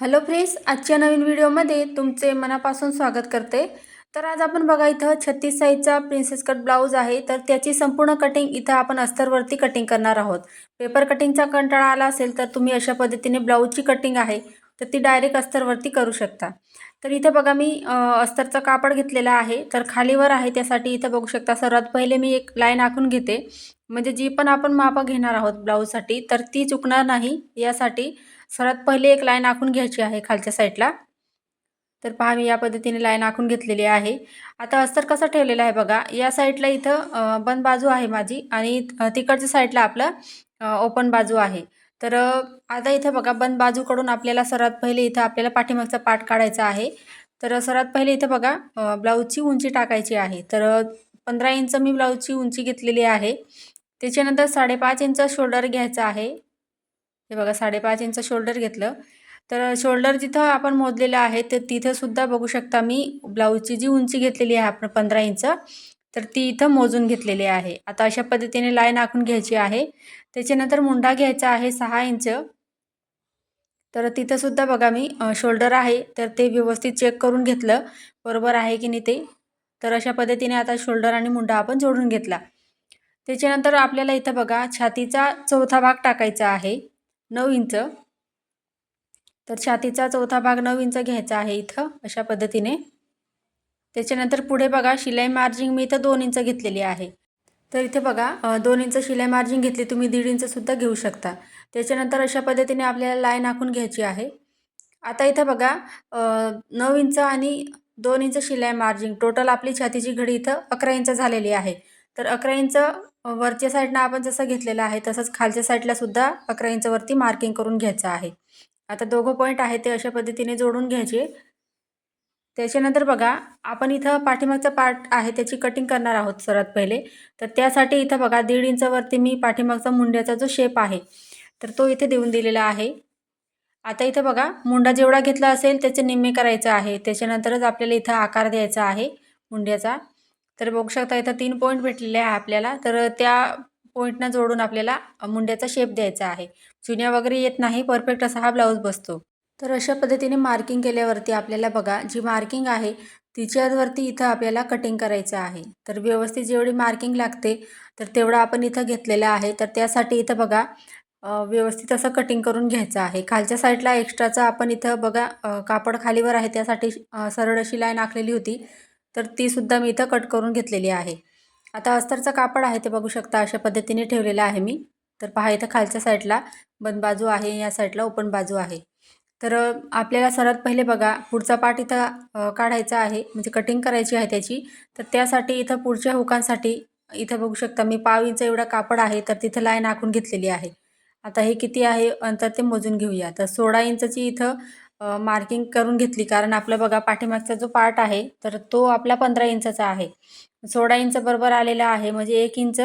Hello friends, आजच्या नवीन व्हिडिओमध्ये तुमचे मनापासून स्वागत करते। तर आज आपण बघा इथं 36 साईजचा प्रिन्सेस कट ब्लाऊज आहे। तर त्याची संपूर्ण कटिंग इथं आपण अस्तरवरती कटिंग करणार आहोत। पेपर कटिंगचा कंटाळा आला असेल तर तुम्ही अशा पद्धतीने ब्लाऊजची कटिंग आहे तर ती डायरेक्ट अस्तरवरती करू शकता। तर इथं बघा मी अस्तरचा कापड घेतलेला आहे। तर खालीवर आहे त्यासाठी इथं बघू शकता सर्वात पहिले मी एक लाईन आखून घेते, म्हणजे जी पण आपण माप घेणार आहोत ब्लाऊजसाठी तर ती चुकणार नाही यासाठी सर्वात पहिले एक लाईन आखून घ्यायची आहे खालच्या साईडला। तर पहा मी या पद्धतीने लाईन आखून घेतलेली आहे। आता अस्तर कसा ठेवलेला आहे बघा, या साईडला इथं बंद बाजू आहे माझी आणि तिकडच्या साईडला आपलं ओपन बाजू आहे। तर आता इथं बघा बंद बाजूकडून आपल्याला सर्वात पहिले इथं आपल्याला पाठीमागचा पार्ट काढायचा आहे। तर सर्वात पहिले इथं बघा ब्लाऊजची उंची टाकायची आहे। तर 15 इंच मी ब्लाऊजची उंची घेतलेली आहे। त्याच्यानंतर 5.5 इंच शोल्डर घ्यायचा आहे। हे बघा 5.5 इंच शोल्डर घेतलं। तर शोल्डर जिथं आपण मोजलेलं आहे तर तिथं सुद्धा बघू शकता मी ब्लाऊजची जी उंची घेतलेली आहे आपण 15 इंच तर ती इथं मोजून घेतलेली आहे। आता अशा पद्धतीने लाईन आखून घ्यायची आहे। त्याच्यानंतर मुंडा घ्यायचा आहे 6 इंच। तर तिथं सुद्धा बघा मी शोल्डर आहे तर ते व्यवस्थित चेक करून घेतलं बरोबर आहे की नाही ते। तर अशा पद्धतीने आता शोल्डर आणि मुंडा आपण जोडून घेतला। त्याच्यानंतर आपल्याला इथं बघा छातीचा चौथा भाग टाकायचा आहे 9 इंच। तर छातीचा चौथा भाग 9 इंच घ्यायचा आहे इथं अशा पद्धतीने। त्याच्यानंतर पुढे बघा शिलाई मार्जिन मी इथं 2 इंच घेतलेली आहे। तर इथे बघा 2 इंच शिलाई मार्जिन घेतली, तुम्ही 1.5 इंच सुद्धा घेऊ शकता। त्याच्यानंतर अशा पद्धतीने आपल्याला लाईन आखून घ्यायची आहे। आता इथं बघा 9 इंच आणि 2 इंच शिलाई मार्जिन टोटल आपली छातीची घडी इथं 11 इंच झालेली आहे। तर 11 इंच वरच्या साईडनं आपण जसं घेतलेलं आहे तसंच खालच्या साईडला सुद्धा 11 इंच वरती मार्किंग करून घ्यायचं आहे। आता दोघं पॉईंट आहे ते अशा पद्धतीने जोडून घ्यायचे। त्याच्यानंतर बघा आपण इथं पाठीमागचा पार्ट आहे त्याची कटिंग करणार आहोत सर्वात पहिले। तर त्यासाठी इथं बघा 1.5 इंचावरती मी पाठीमागचा मुंड्याचा जो शेप आहे तर तो इथे देऊन दिलेला आहे। आता इथं बघा मुंडा जेवढा घेतला असेल त्याचे निम्मे करायचं आहे, त्याच्यानंतरच आपल्याला इथं आकार द्यायचा आहे मुंड्याचा। तर बघू शकता इथं 3 पॉईंट भेटलेले आहे आपल्याला। तर त्या पॉईंटना जोडून आपल्याला मुंड्याचा शेप द्यायचा आहे। चुन्या वगैरे येत नाही, परफेक्ट असा हा ब्लाऊज बसतो। तर अशा पद्धतीने मार्किंग केल्यावरती आपल्याला बघा जी मार्किंग आहे तिच्यावरती इथं आपल्याला कटिंग करायचं आहे। तर व्यवस्थित जेवढी मार्किंग लागते तर तेवढं आपण इथं घेतलेलं आहे। तर त्यासाठी इथं बघा व्यवस्थित असं कटिंग करून घ्यायचं आहे। खालच्या साईडला एक्स्ट्राचा आपण इथं बघा कापड खालीवर आहे त्यासाठी सरळ अशी लाईन आखलेली होती तर ती सुद्धा मी इथं कट करून घेतलेली आहे। आता अस्तरचं कापड आहे ते बघू शकता अशा पद्धतीने ठेवलेलं आहे मी। तर पहा इथं खालच्या साईडला बंद बाजू आहे, या साईडला ओपन बाजू आहे। तर आपल्याला सर्वात पहिले बघा पुढचा पार्ट इथं काढायचा आहे, म्हणजे कटिंग करायची आहे त्याची। तर त्यासाठी इथं पुढच्या हुकांसाठी इथं बघू शकता मी 1/2 इंच एवढा कापड आहे तर तिथं लाईन आखून घेतलेली आहे। आता हे किती आहे अंतर ते मोजून घेऊया। तर 16 इंचची इथं मार्किंग करून घेतली, कारण आपलं बघा पाठीमागचा जो पार्ट आहे तर तो आपला 15 इंचचा आहे। 16 इंच बरोबर आलेला आहे, म्हणजे 1 इंच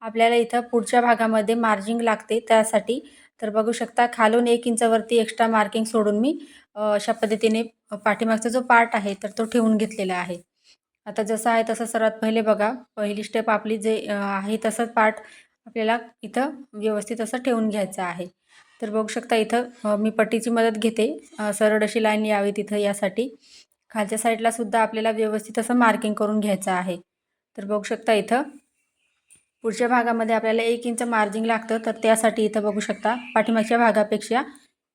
आपल्याला इथं पुढच्या भागामध्ये मार्जिंग लागते त्यासाठी। तर बघू शकता खालून 1 इंचावरती एक्स्ट्रा मार्किंग सोडून मी अशा पद्धतीने पाठीमागचा जो पार्ट आहे तर तो ठेवून घेतलेला आहे। आता जसं आहे तसं सर्वात पहिले बघा पहिली स्टेप आपली जे आहे तसंच पार्ट आपल्याला इथं व्यवस्थित असं ठेवून घ्यायचं आहे। तर बघू शकता इथं मी पट्टीची मदत घेते सरळ अशी लाईन यावी तिथं यासाठी। खालच्या साईडला सुद्धा आपल्याला व्यवस्थित असं मार्किंग करून घ्यायचं आहे। तर बघू शकता इथं पुढच्या भागामध्ये आपल्याला 1 इंच मार्जिंग लागतं, तर त्यासाठी इथं बघू शकता पाठीमागच्या भागापेक्षा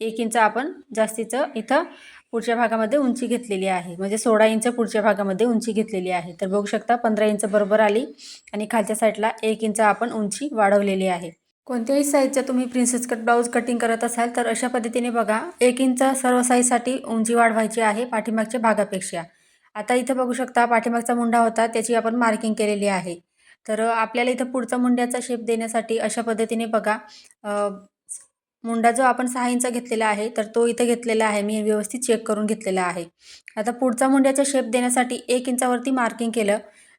1 इंच आपण जास्तीचं इथं पुढच्या भागामध्ये उंची घेतलेली आहे, म्हणजे 16 इंच पुढच्या भागामध्ये उंची घेतलेली आहे। तर बघू शकता 15 इंच बरोबर आली आणि खालच्या साईडला 1 इंच आपण उंची वाढवलेली आहे। कोणत्याही साईजचा तुम्ही प्रिन्सेस कट ब्लाऊज कटिंग करत असाल तर अशा पद्धतीने बघा 1 इंच सर्व साईजसाठी उंची वाढवायची आहे पाठीमागच्या भागापेक्षा। आता इथं बघू शकता पाठीमागचा मुंडा होता त्याची आपण मार्किंग केलेली आहे। तर आपल्याला इथं पुढचा मुंड्याचा शेप देण्यासाठी अशा पद्धतीने बघा मुंडा जो आपण 6 इंच घेतलेला आहे तर तो इथं घेतलेला आहे, मी व्यवस्थित चेक करून घेतलेला आहे। आता पुढचा मुंड्याचा शेप देण्यासाठी 1 इंचावरती मार्किंग केलं।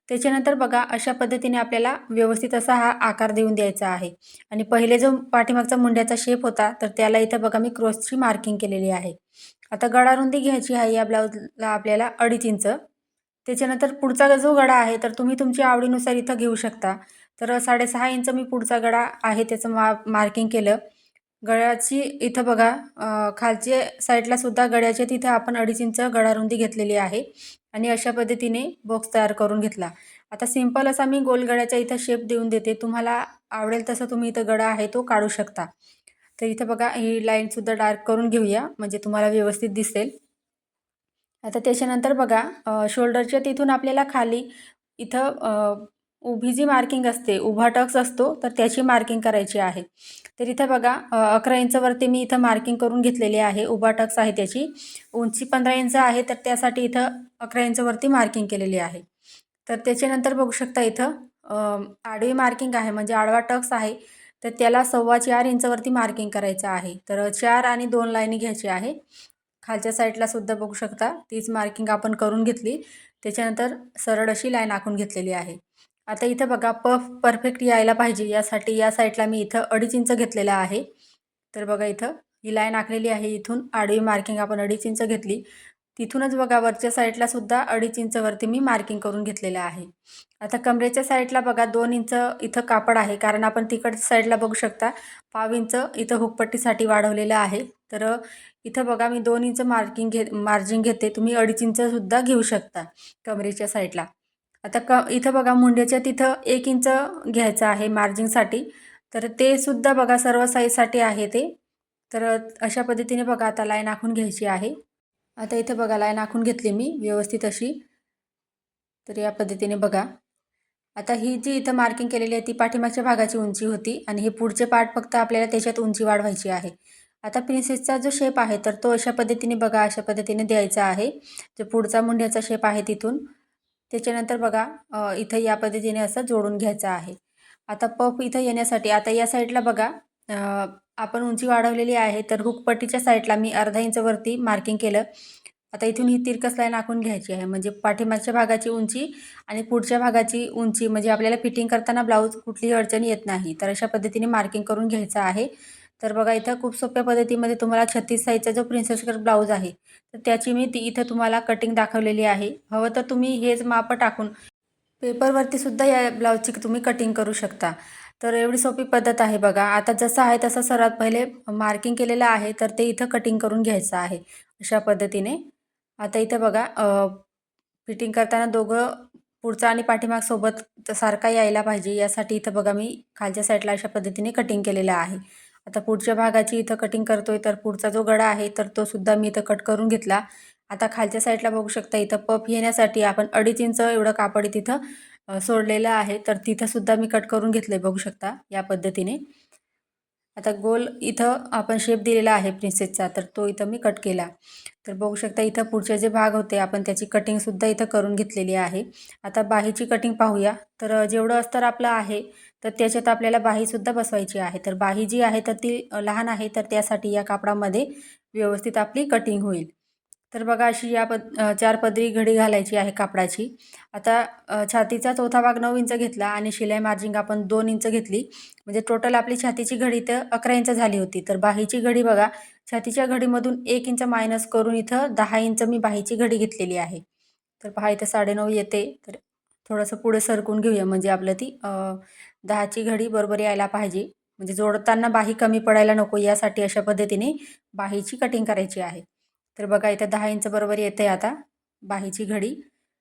त्याच्यानंतर बघा अशा पद्धतीने आपल्याला व्यवस्थित असा हा आकार देऊन द्यायचा आहे। आणि पहिले जो पाठीमागचा मुंड्याचा शेप होता तर त्याला इथं बघा मी क्रॉसची मार्किंग केलेली आहे। आता गळा रुंदी घ्यायची आहे या ब्लाऊजला आपल्याला 2.5 इंच। त्याच्यानंतर पुढचा जो गळा आहे तर तुम्ही तुमच्या आवडीनुसार इथं घेऊ शकता। तर 6.5 इंच मी पुढचा गळा आहे त्याचं मार्किंग केलं। गळ्याची इथं बघा खालच्या साईडला सुद्धा गळ्याच्या तिथं आपण 2.5 इंच गळारुंदी घेतलेली आहे आणि अशा पद्धतीने बॉक्स तयार करून घेतला. आता सिंपल असा मी गोल गळ्याच्या इथं शेप देऊन देते. तुम्हाला आवडेल तसं तुम्ही इथं गळा आहे तो काढू शकता. तर इथं बघा ही लाईनसुद्धा डार्क करून घेऊया म्हणजे तुम्हाला व्यवस्थित दिसेल. आता त्याच्यानंतर बघा शोल्डरच्या तिथून आपल्याला खाली इथं उभी जी मार्किंग असते, उभा टक्स असतो, तर त्याची मार्किंग करायची आहे. तर इथं बघा 11 इंचवरती मी इथं मार्किंग करून घेतलेली आहे. उभा टक्स आहे त्याची. उंची 15 इंच आहे, तर त्यासाठी इथं 11 इंचवरती मार्किंग केलेली आहे. तर त्याच्यानंतर बघू शकता इथं आडवी मार्किंग आहे म्हणजे आडवा टक्स आहे. तर त्याला 4.25 इंचवरती मार्किंग करायचं आहे. तर 4 आणि 2 लाईनी घ्यायची आहे. खालच्या साईडला सुद्धा बघू शकता तीच मार्किंग आपण करून घेतली. त्याच्यानंतर सरळ अशी लाईन आखून घेतलेली आहे. आता इथं बघा पफ परफेक्ट यायला पाहिजे यासाठी या साईडला मी इथं 2.5 इंच घेतलेला आहे. तर बघा इथं ही लाईन आखलेली आहे. इथून आडवी मार्किंग आपण 2.5 इंच घेतली. तिथूनच बघा वरच्या साईडला सुद्धा 2.5 इंचवरती मी मार्किंग करून घेतलेलं आहे. आता कमरेच्या साईडला बघा 2 इंच इथं कापड आहे कारण आपण तिकडच्या साईडला बघू शकता 5 इंच इथं हुकपट्टीसाठी वाढवलेलं आहे. तर इथं बघा मी 2 इंच मार्जिन घेते. तुम्ही 2.5 इंचसुद्धा घेऊ शकता कमरेच्या साईडला. आता इथं बघा मुंड्याच्या तिथं 1 इंच घ्यायचं आहे मार्जिनसाठी. तर ते सुद्धा बघा सर्व साईजसाठी आहे ते. तर अशा पद्धतीने बघा आता लाईन आखून घ्यायची आहे. आता इथं बघा लाईन आखून घेतली मी व्यवस्थित अशी. तर या पद्धतीने बघा. आता ही जी इथं मार्किंग केलेली आहे ती पाठीमागच्या भागाची उंची होती आणि हे पुढचे पार्ट फक्त आपल्याला त्याच्यात उंची वाढवायची आहे. आता प्रिन्सेसचा जो शेप आहे तर तो अशा पद्धतीने बघा अशा पद्धतीने द्यायचा आहे. जो पुढचा मुंड्याचा शेप आहे तिथून. त्याच्यानंतर बघा इथं या पद्धतीने असं जोडून घ्यायचं आहे. आता पफ इथं येण्यासाठी आता या साईडला बघा आपण उंची वाढवलेली आहे तर हुकपट्टीच्या साईडला मी अर्धा इंच वरती मार्किंग केलं. आता इथून ही तिरकस लाईन आखून घ्यायची आहे म्हणजे पाठीमागच्या भागाची उंची आणि पुढच्या भागाची उंची म्हणजे आपल्याला फिटिंग करताना ब्लाऊज कुठलीही अडचण येत नाही. तर अशा पद्धतीने मार्किंग करून घ्यायचं आहे. तर बघा इथं खूप सोप्या पद्धतीमध्ये तुम्हाला 36 साईजचा जो प्रिन्सेस कट ब्लाऊज आहे तर त्याची मी इथं तुम्हाला कटिंग दाखवलेली आहे. हवं तर तुम्ही हेच माप टाकून पेपरवरती सुद्धा या ब्लाऊजची तुम्ही कटिंग करू शकता. तर एवढी सोपी पद्धत आहे बघा. आता जसं आहे तसं सर्वात पहिले मार्किंग केलेलं आहे तर ते इथं कटिंग करून घ्यायचं आहे अशा पद्धतीने. आता इथं बघा फिटिंग करताना दोघं पुढचा आणि पाठीमाग सोबत सारखा यायला पाहिजे यासाठी इथं बघा मी खालच्या साईडला अशा पद्धतीने कटिंग केलेलं आहे. आता पुढच्या भागाची इथं कटिंग करतोय तर पुढचा जो गळा आहे तर तो सुद्धा मी इथं कट करून घेतला. आता खालच्या साईडला बघू शकता इथं पफ येण्यासाठी आपण 2.5 इंच एवढं कापड तिथं सोडलेलं आहे तर तिथं सुद्धा मी कट करून घेतले बघू शकता या पद्धतीने. आता गोल इथं आपण शेप दिलेला आहे प्रिन्सेसचा तर तो इथं मी कट केला. तर बघू शकता इथं पुढचे जे भाग होते आपण त्याची कटिंगसुद्धा इथं करून घेतलेली आहे. आता बाहीची कटिंग पाहूया. तर जेवढं अस्तर आपलं आहे तर त्याच्यात आपल्याला बाहीसुद्धा बसवायची आहे. तर बाही जी आहे तर ती लहान आहे तर त्यासाठी या कापडामध्ये व्यवस्थित आपली कटिंग होईल. तर बघा अशी या 4 पदरी घडी घालायची आहे कापडाची. आता छातीचा चौथा भाग 9 इंच घेतला आणि शिलाई मार्जिंग आपण 2 इंच घेतली. म्हणजे टोटल आपली छातीची घडी तर 11 इंच झाली होती. तर बाहीची घडी बघा छातीच्या घडीमधून 1 इंच मायनस करून इथं 10 इंच मी बाहीची घडी घेतलेली आहे. तर पहा इथं 9.5 येते. तर थोडंसं पुढे सरकून घेऊया म्हणजे आपलं ती 10ची घडी बरोबर यायला पाहिजे. म्हणजे जोडताना बाही कमी पडायला नको यासाठी अशा पद्धतीने बाहीची कटिंग करायची आहे. तर बघा इथं 10 इंच बरोबर येते आता बाहीची घडी.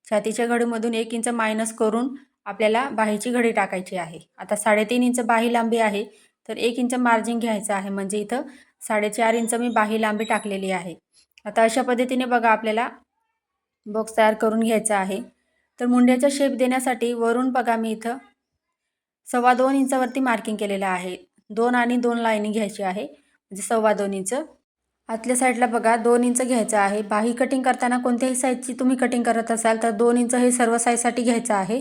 छातीच्या घडीमधून 1 इंच मायनस करून आपल्याला बाहीची घडी टाकायची आहे. आता 3.5 इंच बाही लांबी आहे. तर 1 इंच मार्जिन घ्यायचं आहे म्हणजे इथं 4.5 इंच मी बाही लांबी टाकलेली आहे. आता अशा पद्धतीने बघा आपल्याला बॉक्स तयार करून घ्यायचा आहे. तर मुंड्याचा शेप देण्यासाठी वरून बघा मी इथं 2.25 इंचावरती मार्किंग केलेलं आहे. 2 आणि 2 लाईनी घ्यायची आहे म्हणजे 2.25 इंच. आतल्या साईडला बघा 2 इंच घ्यायचं आहे. बाही कटिंग करताना कोणत्याही साईजची तुम्ही कटिंग करत असाल तर 2 इंच हे सर्व साईजसाठी घ्यायचं आहे.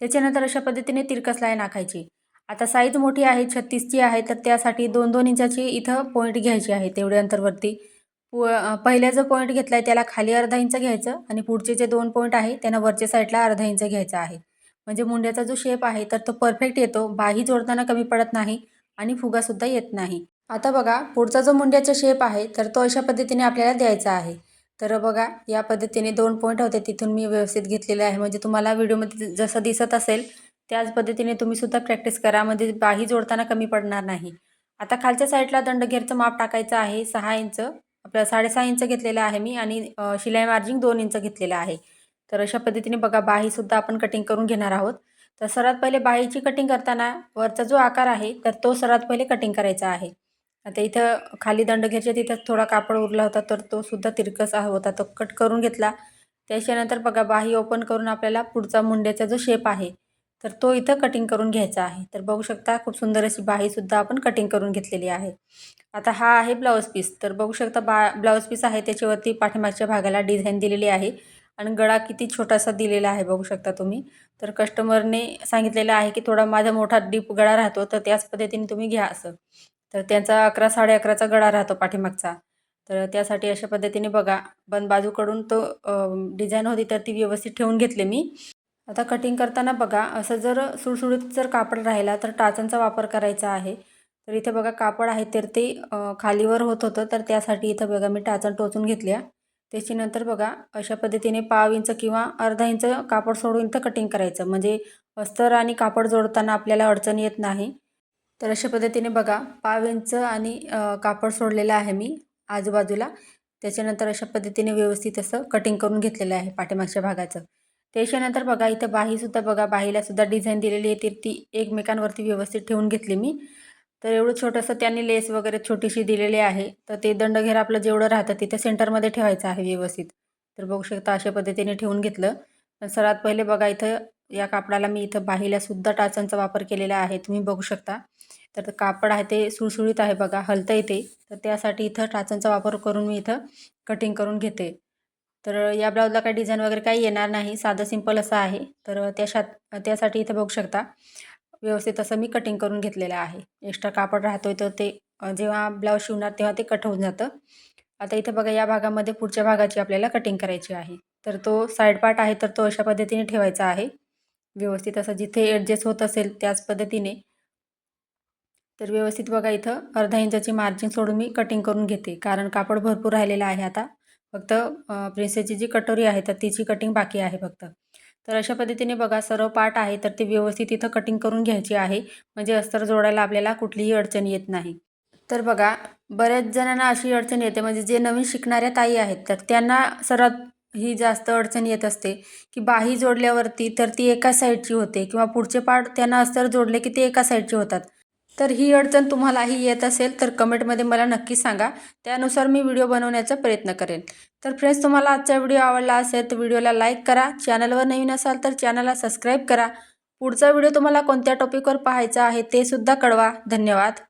त्याच्यानंतर अशा पद्धतीने तिरकस लाईन आखायची. आता साईज मोठी आहे 36ची आहे तर त्यासाठी 2-2 इंचाची इथं पॉईंट घ्यायची आहे तेवढ्या अंतरवरती. पहिला जो पॉईंट घेतला आहे त्याला खाली अर्धा इंच घ्यायचं आणि पुढचे जे 2 पॉईंट आहे त्यांना वरच्या साईडला अर्धा इंच घ्यायचा आहे. म्हणजे मुंड्याचा जो शेप आहे तर तो परफेक्ट येतो. बाही जोडताना कमी पडत नाही आणि फुगासुद्धा येत नाही. आता बघा पुढचा जो मुंड्याचा शेप आहे तर तो अशा पद्धतीने आपल्याला द्यायचा आहे. तर बघा या पद्धतीने 2 पॉईंट होते तिथून मी व्यवस्थित घेतलेले आहे. म्हणजे तुम्हाला व्हिडिओमध्ये जसं दिसत असेल त्याच पद्धतीने तुम्ही सुद्धा प्रॅक्टिस करा म्हणजे बाही जोडताना कमी पडणार नाही. आता खालच्या साईडला दंडघेरचं माप टाकायचं आहे 6 इंच. आपलं 6.5 इंच घेतलेलं आहे मी आणि शिलाई मार्जिन 2 इंच घेतलेलं आहे. तर अशा पद्धतीने बघा बाहीसुद्धा आपण कटिंग करून घेणार आहोत. तर सर्वात पहिले बाहीची कटिंग करताना वरचा जो आकार आहे तर तो सर्वात पहिले कटिंग करायचा आहे. आता इथं खाली दंडघेरच्या तिथं थोडा कापड उरला होता तर तो सुद्धा तिरकसा होता, तो कट करून घेतला. त्याच्यानंतर बघा बाही ओपन करून आपल्याला पुढचा मुंड्याचा जो शेप आहे तर तो इथं कटिंग करून घ्यायचा आहे. तर बघू शकता खूप सुंदर अशी बाहीसुद्धा आपण कटिंग करून घेतलेली आहे. आता हा आहे ब्लाऊज पीस. तर बघू शकता ब्लाऊज पीस आहे त्याच्यावरती पाठीमागच्या भागाला डिझाईन दिलेली आहे आणि गळा किती छोटासा दिलेला आहे बघू शकता तुम्ही. तर कस्टमरने सांगितलेलं आहे की थोडा माझा मोठा डीप गळा राहतो तर त्याच पद्धतीने तुम्ही घ्या असं. तर त्यांचा 11 11.5चा गळा राहतो पाठीमागचा. तर त्यासाठी अशा पद्धतीने बघा बंद बाजूकडून तो डिझाईन होती तर ती व्यवस्थित ठेवून घेतली मी. आता कटिंग करताना बघा असं जर सुळसुळीत जर कापड राहिला तर टाचांचा वापर करायचा आहे. तर इथे बघा कापड आहे तर ते खालीवर होत होतं तर त्यासाठी इथं बघा मी टाचण टोचून घेतल्या. त्याच्यानंतर बघा अशा पद्धतीने पाव इंच किंवा अर्धा इंच कापड सोडून इथं कटिंग करायचं, म्हणजे अस्तर आणि कापड जोडताना आपल्याला अडचण येत नाही. तर अशा पद्धतीने बघा पाव इंच आणि कापड सोडलेलं आहे मी आजूबाजूला. त्याच्यानंतर अशा पद्धतीने व्यवस्थित असं कटिंग करून घेतलेलं आहे पाठीमागच्या भागाचं. त्याच्यानंतर बघा इथं बाहीसुद्धा बघा बाहीलासुद्धा डिझाईन दिलेली आहे तर ती एकमेकांवरती व्यवस्थित ठेवून घेतली मी. तर एवढं छोटंसं त्यांनी लेस वगैरे छोटीशी दिलेली आहे. तर ते दंडघेर आपलं जेवढं राहतं तिथे सेंटरमध्ये ठेवायचं आहे व्यवस्थित. तर बघू शकता अशा पद्धतीने ठेवून घेतलं. पण सर्वात पहिले बघा इथं या कापडाला मी इथं बाहीलासुद्धा टाचांचा वापर केलेला आहे तुम्ही बघू शकता. तर ते कापड आहे ते सुळसुळीत आहे बघा, हलतंय ते. तर त्यासाठी इथं टाचांचा वापर करून मी इथं कटिंग करून घेते. तर या ब्लाऊजला काही डिझाईन वगैरे काही येणार नाही, साधं सिंपल असं आहे. तर त्यासाठी इथं बघू शकता व्यवस्थित असं मी कटिंग करून घेतलेलं आहे. एक्स्ट्रा कापड राहतोय तर ते जेव्हा ब्लाऊज शिवणार तेव्हा ते कट होऊन जातं. आता इथं बघा या भागामध्ये पुढच्या भागाची आपल्याला कटिंग करायची आहे. तर तो साईड पार्ट आहे तर तो अशा पद्धतीने ठेवायचा आहे. व्यवस्थित असं जिथे ॲडजस्ट होत असेल त्याच पद्धतीने. तर व्यवस्थित बघा इथं अर्धा इंचाची मार्जिन सोडून मी कटिंग करून घेते, कारण कापड भरपूर राहिलेलं आहे आता. फक्त प्रिन्सेसची जी कटोरी आहे तर तिची कटिंग बाकी आहे फक्त. तर अशा पद्धतीने बघा सर्व पार्ट आहे तर ते व्यवस्थित इथं कटिंग करून घ्यायची आहे, म्हणजे अस्तर जोडायला आपल्याला कुठलीही अडचण येत नाही. तर बघा बऱ्याच जणांना अशी अडचण येते, म्हणजे जे नवीन शिकणाऱ्या ताई आहेत तर त्यांना सर्वात ही जास्त अडचण येत असते की बाही जोडल्यावरती तर ती एका साईडची होते किंवा पुढचे पार्ट त्यांना अस्तर जोडले की ते एका साईडचे होतात. तर ही अडचण तुम्हालाही येत असेल तर कमेंटमध्ये मला नक्की सांगा. त्यानुसार मी व्हिडिओ बनवण्याचा प्रयत्न करेन. तर फ्रेंड्स तुम्हाला आजचा व्हिडिओ आवडला असेल तर व्हिडिओला लाईक करा. चॅनलवर नवीन असाल तर चॅनलला सबस्क्राईब करा. पुढचा व्हिडिओ तुम्हाला कोणत्या टॉपिकवर पाहायचा आहे ते सुद्धा कळवा. धन्यवाद.